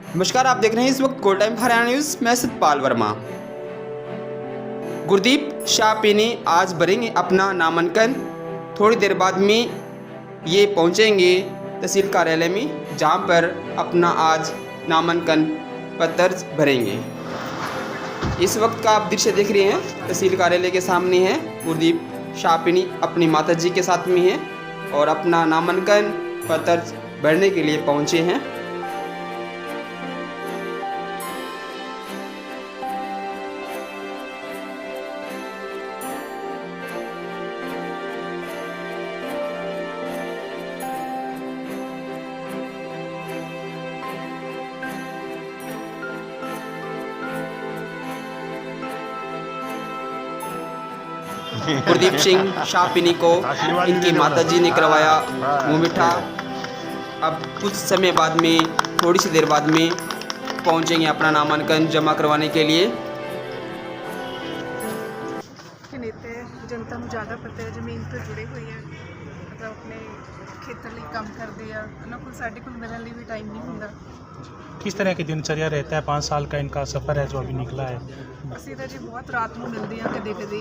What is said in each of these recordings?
नमस्कार, आप देख रहे हैं इस वक्त कोल टाइम हरियाणा न्यूज़। मैं सतपाल वर्मा। गुरदीप शाहपिनी आज भरेंगे अपना नामांकन। थोड़ी देर बाद में ये पहुंचेंगे तहसील कार्यालय में, जहां पर अपना आज नामांकन पत्र भरेंगे। इस वक्त का आप दृश्य देख रहे हैं, तहसील कार्यालय के सामने है। गुरदीप शाहपिनी अपनी माताजी के साथ में है और अपना नामांकन पत्र भरने के लिए पहुंचे हैं। गुरदीप सिंह शाहपिनी को इनकी माताजी ने करवाया मुँह मीठा। अब कुछ समय बाद में, थोड़ी सी देर बाद में पहुंचेंगे अपना नामांकन जमा करवाने के लिए। नेता जनता ਨੂੰ ज़्यादा पता है, ਜ਼ਮੀਨ ਤੋਂ जुड़े हुए हैं, मतलब अपने खेतर ਲਈ ਕੰਮ ਕਰਦੇ ਆ। ਉਹਨਾਂ ਕੋਲ ਸਾਡੇ ਕੋਲ ਮਿਲਣ ਲਈ ਵੀ टाइम नहीं ਹੁੰਦਾ। किस तरह की दिनचर्या रहता है? 5 साल का इनका सफ़र है जो अभी निकला है। ਅਸੀਂ ਤਾਂ ਜੀ ਬਹੁਤ ਰਾਤ ਨੂੰ ਮਿਲਦੇ ਆ ਕਦੇ ਕਦੇ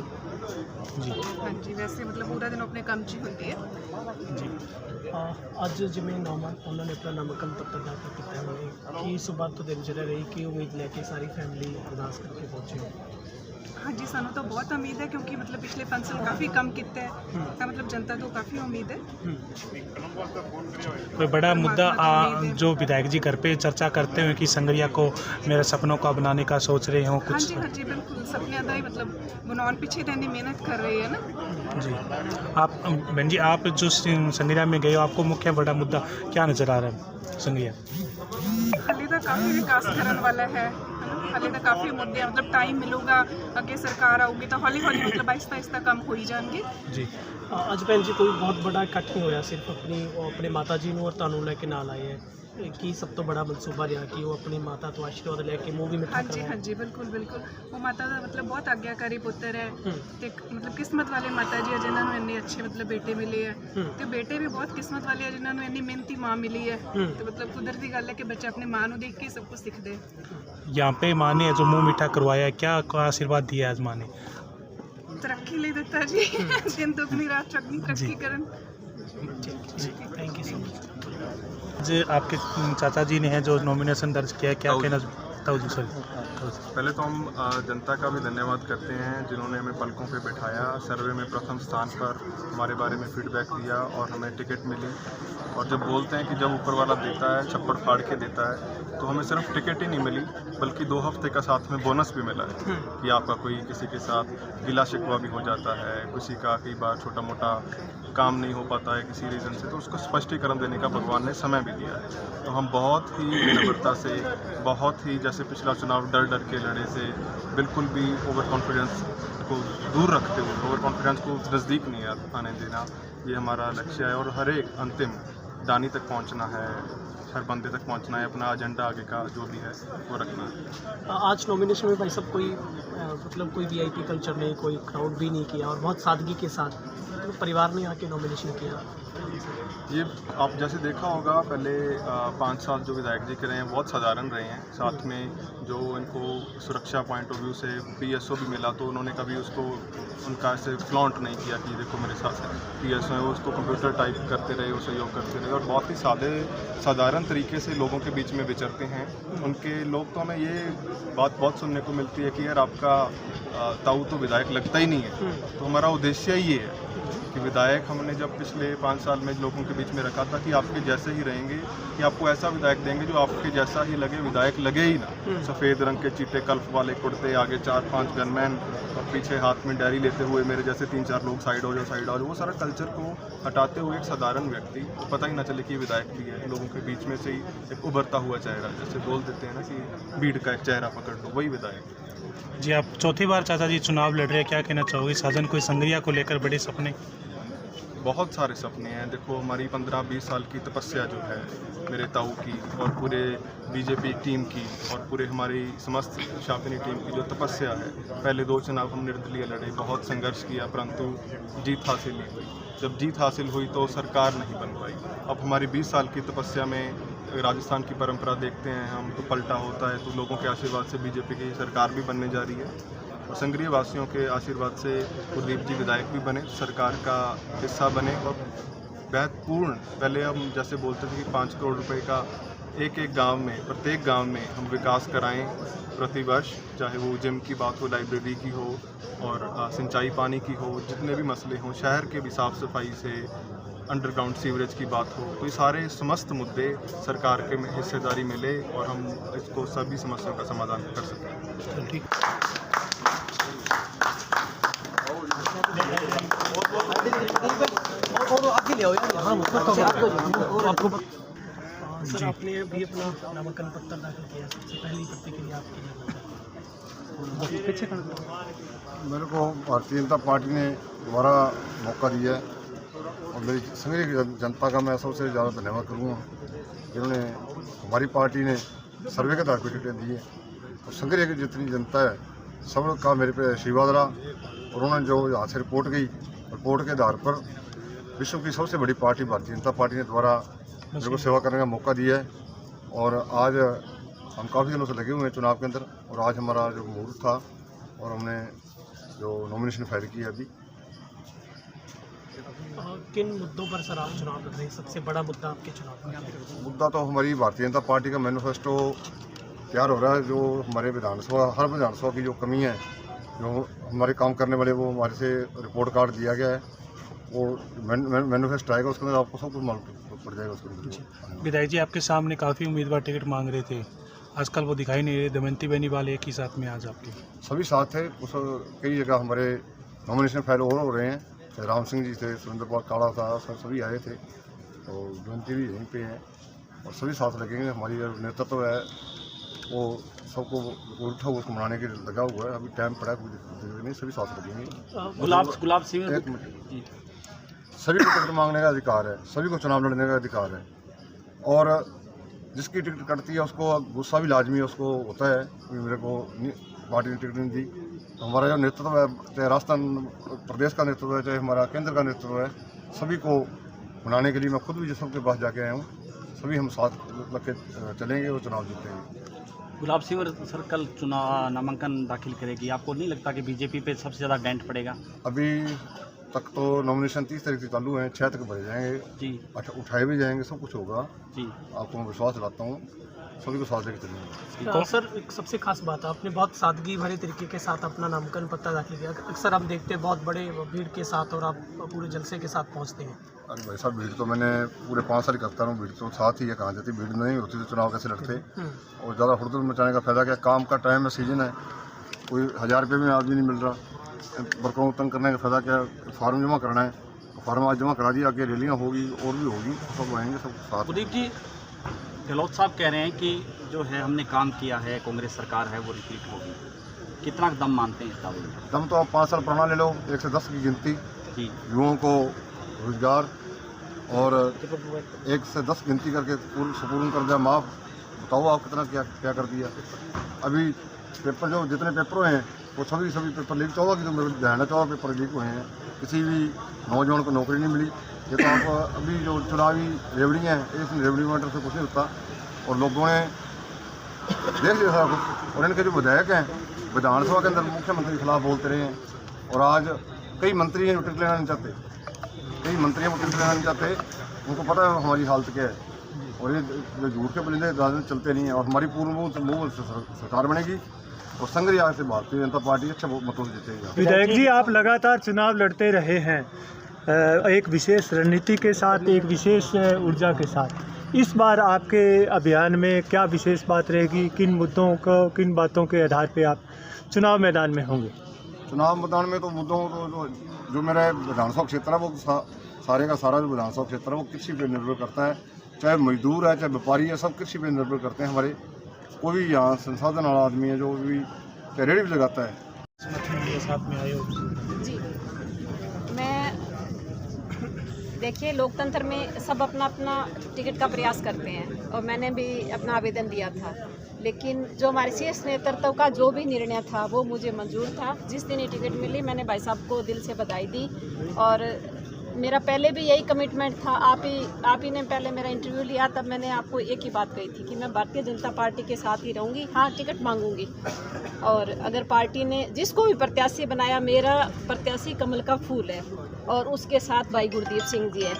जी ਹਾਂਜੀ। ਵੈਸੇ ਮਤਲਬ ਪੂਰਾ ਦਿਨ ਆਪਣੇ ਕੰਮ 'ਚ ਹੀ ਹੁੰਦੇ ਆ जी। ਅੱਜ ਜਿਵੇਂ ਉਹਨਾਂ ਨੇ ਆਪਣਾ ਨਾਮਕਰਨ ਪੱਤਰ ਦਾਖਲ ਕੀਤਾ ਹੋਇਆ, ਕੀ ਇਸ ਬਾਤ ਤੋਂ ਦਿਨਚਰਿਆ ਰਹੀ, ਕੀ ਉਮੀਦ ਲੈ ਕੇ ਸਾਰੀ ਫੈਮਿਲੀ ਅਰਦਾਸ ਕਰਕੇ ਪਹੁੰਚੀ ਹੋ? ਹਾਂਜੀ, ਸਾਨੂੰ ਤਾਂ ਬਹੁਤ ਉਮੀਦ ਹੈ ਕਿਉਂਕਿ मतलब पिछले 5 साल काफ़ी कम किया है, तो मतलब जनता तो काफ़ी उम्मीद है। कोई बड़ा मुद्दा जो विधायक जी घर पे चर्चा करते हुए कि संगरिया को मेरे सपनों का बनाने का सोच रहे हो कुछ? हाँ जी, हाँ जी, बिल्कुल सपने का ही मतलब बनाने पीछे तो इतनी मेहनत कर रहे हैं ना जी। आप बहन जी, आप जो संगरिया में गए हो, आपको मुख्य बड़ा मुद्दा क्या नज़र आ रहा है संगरिया? हाले तो काफ़ी विकास करने वाला है, हाले तो काफ़ी मुद्दे हैं। मतलब टाइम मिलेगा, अगे सरकार आऊगी तो हौली हौली मतलब आहिस्ता आहिस्ता काम हो ही जाएंगे जी। ਅੱਜ ਭੈਣ ਜੀ ਕੋਈ ਬਹੁਤ ਵੱਡਾ ਇਕੱਠ ਨਹੀਂ ਹੋਇਆ, ਸਿਰਫ ਆਪਣੇ ਮਾਤਾ ਜੀ ਨੂੰ ਔਰ ਤੁਹਾਨੂੰ ਲੈ ਕੇ ਨਾਲ ਆਏ ਹੈ। ਕੀ ਸਭ ਤੋਂ ਬੜਾ ਮਨਸੂਬਾ ਰਿਹਾ ਕਿ ਉਹ ਆਪਣੀ ਮਾਤਾ ਤੋਂ ਆਸ਼ੀਰਵਾਦ ਲੈ ਕੇ ਮੂੰਹ ਵੀ ਮਿੱਠਾ हाँ जी, ਕਰਵਾਉਣ? हाँ जी, बिल्कुल बिल्कुल। वो माता का मतलब बहुत आज्ञाकारी पुत्र है, ते मतलब किस्मत वाले माता जी है जिन्होंने इन्ने अच्छे मतलब बेटे मिले है, ते बेटे भी बहुत किस्मत वाले है जिन्होंने इन्नी मेहनती माँ मिली है। तो मतलब कुदरती गल है कि बच्चे अपनी माँ को देख के सब कुछ सीखते हैं। यहाँ पे माँ ने जो मुँह मीठा करवाया, क्या आशीर्वाद दिया आज माँ ने? तरक्की ले देता जी, दिन दुगनी रात चौगनी तरक्की करन। Thank you so much. जी, आपके चाचा जी ने है जो नॉमिनेशन दर्ज किया है, क्या कहना? ताऊ जी, सॉरी। पहले तो हम जनता का भी धन्यवाद करते हैं जिन्होंने हमें पलकों पे बिठाया, सर्वे में प्रथम स्थान पर हमारे बारे में फीडबैक दिया और हमें टिकट मिली। और जब बोलते हैं कि जब ऊपर वाला देता है छप्पड़ फाड़ के देता है, तो हमें सिर्फ टिकट ही नहीं मिली बल्कि 2 हफ्ते का साथ में बोनस भी मिला है कि आपका कोई किसी के साथ गिला शिकवा भी हो जाता है, किसी का कई बार छोटा मोटा काम नहीं हो पाता है किसी रीज़न से, तो उसको स्पष्टीकरण देने का भगवान ने समय भी दिया है। तो हम बहुत ही विनम्रता से, बहुत ही जैसे पिछला चुनाव डर डर के लड़े से, बिल्कुल भी ओवर कॉन्फिडेंस को दूर रखते हुए, ओवर कॉन्फिडेंस को नज़दीक नहीं आने देना, ये हमारा लक्ष्य है। और हर एक अंतिम दानी तक पहुंचना है, हर बंदे तक पहुंचना है, अपना एजेंडा आगे का जो भी है वो रखना है। आज नॉमिनेशन में भाई साहब कोई मतलब कोई वीआईपी कल्चर नहीं, कोई क्राउड भी नहीं किया और बहुत सादगी के साथ तो परिवार ने आके नॉमिनेशन किया। ये आप जैसे देखा होगा पहले 5 साल जो विधायक जी के रहे हैं बहुत साधारण रहे हैं, साथ में जो इनको सुरक्षा पॉइंट ऑफ व्यू से पीएसओ भी मिला तो उन्होंने कभी उसको उनका ऐसे फ्लॉन्ट नहीं किया कि देखो मेरे साथ पीएसओ है, उसको कंप्यूटर टाइप करते रहे, वो सहयोग करते रहे और बहुत ही साधारण तरीके से लोगों के बीच में विचरते हैं। उनके लोग तो हमें ये बात बहुत सुनने को मिलती है कि यार आपका ताऊ तो विधायक लगता ही नहीं है। तो हमारा उद्देश्य ही ये है कि विधायक हमने जब पिछले 5 साल में लोगों के बीच में रखा था कि आपके जैसे ही रहेंगे, कि आपको ऐसा विधायक देंगे जो आपके जैसा ही लगे, विधायक लगे ही ना। सफ़ेद रंग के चीटे कल्फ वाले कुर्ते, आगे 4-5 गनमैन और पीछे हाथ में डायरी लेते हुए मेरे जैसे 3-4 लोग साइड हो जाओ, वो सारा कल्चर को हटाते हुए एक साधारण व्यक्ति, तो पता ही ना चले कि विधायक भी है, लोगों के बीच में से ही एक उभरता हुआ चेहरा, जैसे बोल देते हैं ना कि भीड़ का एक चेहरा पकड़ लो, वही विधायक। जी, आप चौथी बार चाचा जी चुनाव लड़ रहे हैं, क्या कहना चाहोगे? साजन कोई संगरिया को लेकर बड़े सपने? बहुत सारे सपने हैं। देखो हमारी 15-20 साल की तपस्या जो है मेरे ताऊ की और पूरे बीजेपी टीम की और पूरे हमारी समस्त शाहपिनी टीम की जो तपस्या है, पहले 2 चुनाव हम निर्दलीय लड़े, बहुत संघर्ष किया, परंतु जीत हासिल नहीं हुई। जब जीत हासिल हुई तो सरकार नहीं बन पाई। अब हमारी 20 साल की तपस्या में राजस्थान की परंपरा देखते हैं हम तो पलटा होता है, तो लोगों के आशीर्वाद से बीजेपी की सरकार भी बनने जा रही है और संग्रिय वासियों के आशीर्वाद से कुलदीप जी विधायक भी बने, सरकार का हिस्सा बने और महत्वपूर्ण, पहले हम जैसे बोलते थे कि 5 करोड़ रुपए का एक गांव में, प्रत्येक गांव में हम विकास कराएं प्रतिवर्ष, चाहे वो जिम की बात हो, लाइब्रेरी की हो और सिंचाई पानी की हो, जितने भी मसले हों, शहर के भी साफ़ सफाई से अंडरग्राउंड सीवरेज की बात हो, तो ये सारे समस्त मुद्दे सरकार के में हिस्सेदारी मिले और हम इसको सभी समस्याओं का समाधान कर सकें। ठीक। सर, आपने भी अपना नामांकन पत्र दाखिल किया, सबसे पहली प्रतिक्रिया आपकी? मेरे को भारतीय जनता पार्टी ने दोबारा मौका दिया है और मेरी संग्रिय जनता का मैं सबसे ज़्यादा धन्यवाद करूँगा। जिन्होंने, हमारी पार्टी ने सर्वे के आधार पर टिकटें दी है और संग्रिय की जितनी जनता है सब का मेरे पे आशीर्वाद रहा और उन्होंने जो यहाँ से रिपोर्ट गई, रिपोर्ट के आधार पर विश्व की सबसे बड़ी पार्टी भारतीय जनता पार्टी ने द्वारा मेरे को सेवा करने का मौका दिया है और आज हम काफ़ी दिनों से लगे हुए हैं चुनाव के अंदर और आज हमारा जो मुहूर्त था और हमने जो नॉमिनेशन फाइल की है अभी। किन मुद्दों पर सर आप चुनाव लड़ रहे हैं? सबसे बड़ा मुद्दा आपके चुनाव में? मुद्दा तो हमारी भारतीय जनता पार्टी का मैनिफेस्टो तैयार हो रहा है, जो हमारे विधानसभा, हर विधानसभा की जो कमी है, जो हमारे काम करने वाले, वो हमारे से रिपोर्ट कार्ड दिया गया है, वो मैनिफेस्टो आएगा, उसके अंदर आपको सब कुछ मालूम पड़ जाएगा उसके अंदर। विधायक जी आपके सामने काफ़ी उम्मीदवार टिकट मांग रहे थे, आजकल वो दिखाई नहीं रहे। दमयंती बेनीवाल एक ही साथ में आज आपके सभी साथ थे, उस कई जगह हमारे नॉमिनेशन फाइल और हो रहे हैं, चाहे राम सिंह जी थे, सुरेंद्र पाल काड़ा था, सभी आए थे और जयंती भी यहीं पे है और सभी साथ लगेंगे। हमारी जो नेतृत्व है वो सबको उठा उसको मनाने के लिए लगा हुआ है, अभी टाइम पड़ा है, कोई नहीं, सभी साथ लगेंगे। गुलाब सिंह, एक मिनट, सभी को टिकट मांगने का अधिकार है, सभी को चुनाव लड़ने का अधिकार है और जिसकी टिकट कटती है उसको गुस्सा भी लाजमी है, उसको होता है कि मेरे को पार्टी ने टिकट नहीं दी। तो हमारा जो नेतृत्व है, चाहे राजस्थान प्रदेश का नेतृत्व है, चाहे हमारा केंद्र का नेतृत्व है, सभी को मनाने के लिए मैं खुद भी सबके पास जाके आया हूँ, सभी हम साथ लग के चलेंगे और चुनाव जीतेंगे। गुलाब सिंह सर कल चुनाव नामांकन दाखिल करेगी, आपको नहीं लगता कि बीजेपी पे सबसे ज़्यादा डेंट पड़ेगा? अभी तक तो नॉमिनेशन 30 तारीख से चालू हैं, 6 तक भरे जाएंगे जी, उठाए भी जाएंगे, सब कुछ होगा जी, आपको मैं विश्वास दिलाता हूँ, सभी को साथ लेकर चलेंगे। सर, एक सबसे खास बात है, आपने बहुत सादगी भरे तरीके के साथ अपना नामांकन पत्र दाखिल किया। अक्सर हम देखते हैं बहुत बड़े भीड़ के साथ और आप पूरे जलसे के साथ पहुँचते हैं। अरे भाई साहब, भीड़ तो मैंने पूरे 5 साल करता हूँ, भीड़ तो साथ ही है, कहाँ जाती, भीड़ नहीं होती तो चुनाव कैसे लड़ते। और ज़्यादा हुड़दुड़ मचाने का फायदा क्या, काम का टाइम है, सीजन है, कोई 1000 रुपये में आदमी नहीं मिल रहा, वर्करों को तंग करने का फायदा क्या, फॉर्म जमा करना है, फॉर्म आज जमा करा दिया, आगे रैलियाँ होगी और भी होगी, सब आएंगे सब साथ। कुलदीप जी, गहलोत साहब कह रहे हैं कि जो है हमने काम किया है, कांग्रेस सरकार है वो रिपीट होगी, कितना दम मानते हैं इस दावे में? दम तो आप 5 साल पुराना ले लो, 1 से 10 की गिनती, जी, युवाओं को रोजगार और 1 से 10 गिनती करके संपूर्ण कर दिया माफ़। बताओ आप कितना क्या कर दिया। अभी पेपर जो जितने पेपर हैं वो सभी पेपर लीक, 14 की तो मेरे ध्यान है, 14 पेपर लीक हुए हैं, किसी भी नौजवान को नौकरी नहीं मिली। ये तो आप अभी जो चुनावी रेवड़ी हैं, इस रेवड़ी मैटर से कुछ नहीं होता और लोगों ने देख लिया सारा कुछ। और इनके जो विधायक हैं विधानसभा के अंदर मुख्यमंत्री के खिलाफ बोलते रहे हैं और आज कई मंत्री हैं टिकट लेना नहीं चाहते, कई मंत्री हैं टिकट लेना नहीं चाहते, उनको पता है हमारी हालत क्या है और ये जो झूठ के बुलंदे राजनीति चलते नहीं हैं। और हमारी पूर्ण सरकार बनेगी और संग्रिय से भारतीय जनता पार्टी अच्छे मतों से जीतेगी। विधायक जी, आप लगातार चुनाव लड़ते रहे हैं, एक विशेष रणनीति के साथ, एक विशेष ऊर्जा के साथ। इस बार आपके अभियान में क्या विशेष बात रहेगी, किन मुद्दों को, किन बातों के आधार पे आप चुनाव मैदान में होंगे? चुनाव मैदान में तो मुद्दों तो जो मेरा विधानसभा क्षेत्र है वो सारे का सारा जो विधानसभा क्षेत्र है वो कृषि पर निर्भर करता है, चाहे मजदूर है चाहे व्यापारी है, सब कृषि पर निर्भर करते हैं। हमारे कोई भी यहाँ संसाधन वाला आदमी है जो भी रेडी भी लगाता है। साथ में आए हो जी, मैं देखिए लोकतंत्र में सब अपना अपना टिकट का प्रयास करते हैं और मैंने भी अपना आवेदन दिया था, लेकिन जो हमारे शीर्ष नेतृत्व का जो भी निर्णय था वो मुझे मंजूर था। जिस दिन ये टिकट मिली मैंने भाई साहब को दिल से बधाई दी और मेरा पहले भी यही कमिटमेंट था। आप ही ने पहले मेरा इंटरव्यू लिया, तब मैंने आपको एक ही बात कही थी कि मैं भारतीय जनता पार्टी के साथ ही रहूँगी। हाँ, टिकट मांगूंगी, और अगर पार्टी ने जिसको भी प्रत्याशी बनाया, मेरा प्रत्याशी कमल का फूल है और उसके साथ भाई गुरदीप सिंह जी है।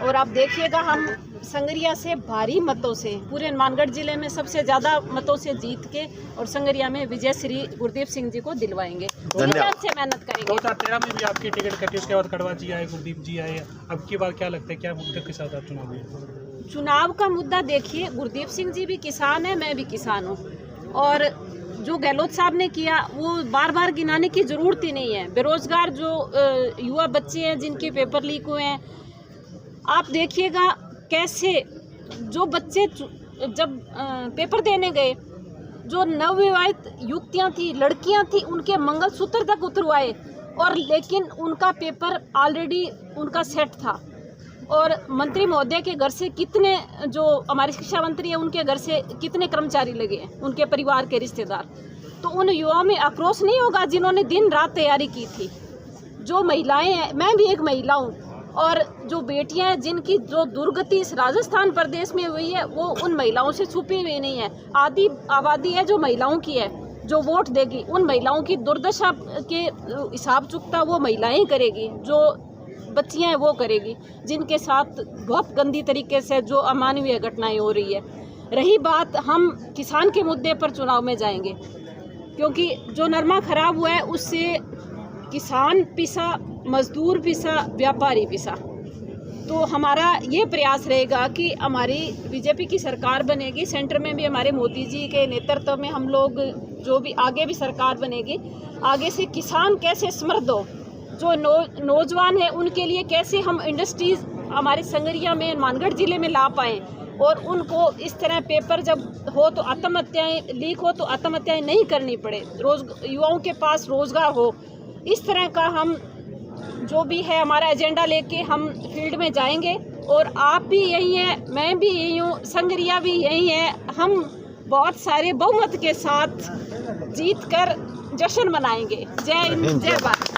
और आप देखिएगा, हम संगरिया से भारी मतों से, पूरे हनुमानगढ़ जिले में सबसे ज़्यादा मतों से जीत के और संगरिया में विजय श्री गुरदीप सिंह जी को दिलवाएंगे। धन्यवाद से मेहनत करेंगे। 2013 में भी आपकी टिकट कटी, उसके बाद कड़वा जी आए, गुरदीप जी आए। अब की बार क्या लगता है, क्या मुद्दे के साथ आप चुनाव लड़ेंगे? चुनाव का मुद्दा देखिए, गुरदीप सिंह जी भी किसान है, मैं भी किसान हूँ, और जो गहलोत साहब ने किया वो बार बार गिनाने की ज़रूरत ही नहीं है। बेरोजगार जो युवा बच्चे हैं जिनके पेपर लीक हुए हैं, आप देखिएगा कैसे जो बच्चे जब पेपर देने गए, जो नवविवाहित युवतियां थी, लड़कियां थी, उनके मंगलसूत्र तक उतरवाए, और लेकिन उनका पेपर ऑलरेडी उनका सेट था। और मंत्री महोदय के घर से कितने, जो हमारे शिक्षा मंत्री हैं, उनके घर से कितने कर्मचारी लगे हैं, उनके परिवार के रिश्तेदार। तो उन युवाओं में आक्रोश नहीं होगा जिन्होंने दिन रात तैयारी की थी? जो महिलाएं हैं, मैं भी एक महिला हूँ, और जो बेटियां हैं जिनकी जो दुर्गति इस राजस्थान प्रदेश में हुई है, वो उन महिलाओं से छुपी हुई नहीं है। आधी आबादी है जो महिलाओं की है, जो वोट देगी। उन महिलाओं की दुर्दशा के हिसाब चुकता वो महिलाएं करेगी, जो बच्चियां हैं वो करेगी, जिनके साथ बहुत गंदी तरीके से जो अमानवीय घटनाएं हो रही है। रही बात, हम किसान के मुद्दे पर चुनाव में जाएंगे, क्योंकि जो नरमा खराब हुआ है उससे किसान पिसा, मजदूर पिसा, व्यापारी पिसा। तो हमारा ये प्रयास रहेगा कि हमारी बीजेपी की सरकार बनेगी, सेंटर में भी हमारे मोदी जी के नेतृत्व में हम लोग, जो भी आगे भी सरकार बनेगी, आगे से किसान कैसे समृद्ध हो, जो नौजवान है उनके लिए कैसे हम इंडस्ट्रीज हमारे संगरिया में, हनुमानगढ़ जिले में ला पाएँ, और उनको इस तरह पेपर जब हो तो आत्महत्याएं, लीक हो तो आत्महत्याएं नहीं करनी पड़े, युवाओं के पास रोजगार हो। इस तरह का हम जो भी है हमारा एजेंडा लेके हम फील्ड में जाएंगे। और आप भी यही हैं, मैं भी यही हूँ, संगरिया भी यही है। हम बहुत सारे बहुमत के साथ जीत कर जश्न मनाएंगे। जय हिंद, जय भारत।